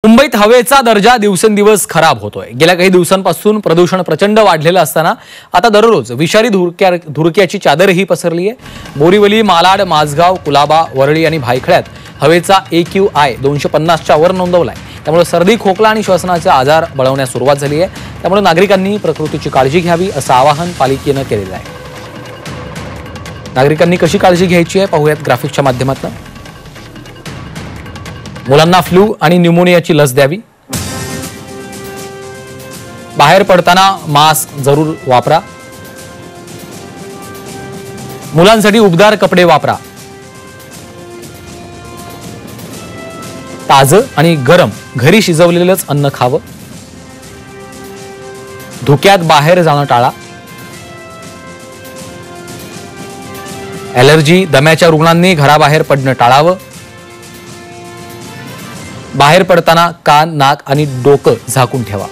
मुंबईत हवेचा दर्जा दिवसेंदिवस खराब होतोय। गेल्या काही दिवसांपासून प्रदूषण प्रचंड वाढलेलं असताना आता दररोज विषारी धुरक्याची चादरही पसरली आहे। बोरीवली, मालाड, माझगाव, कुलाबा, वरळी आणि भायखळ्यात हवेचा AQI 250च्या वर नोंदवलाय। त्यामुळे सर्दी, खोकला आणि श्वसनाचे आजार बळवण्यास सुरुवात झाली आहे। त्यामुळे नागरिकांनी प्रकृतीची काळजी घ्यावी असं आवाहन पालिकेनं केलेलं आहे। नागरिकांनी कशी काळजी घ्यायची आहे पाहूयात ग्राफिकच्या माध्यमातून। मुलांना फ्लू आणि न्यूमोनियाची लस द्यावी। बाहेर पडताना मास्क जरूर वापरा। मुलांसाठी उबदार कपडे वापरा। ताजं आणि गरम घरी शिजवलेलंच अन्न खावं। धुक्यात बाहेर जाणं टाळा। ॲलर्जी, दम्याच्या रुग्णांनी घराबाहेर पडणं टाळावं। बाहेर पडताना कान, नाक आणि डोकं झाकून ठेवा।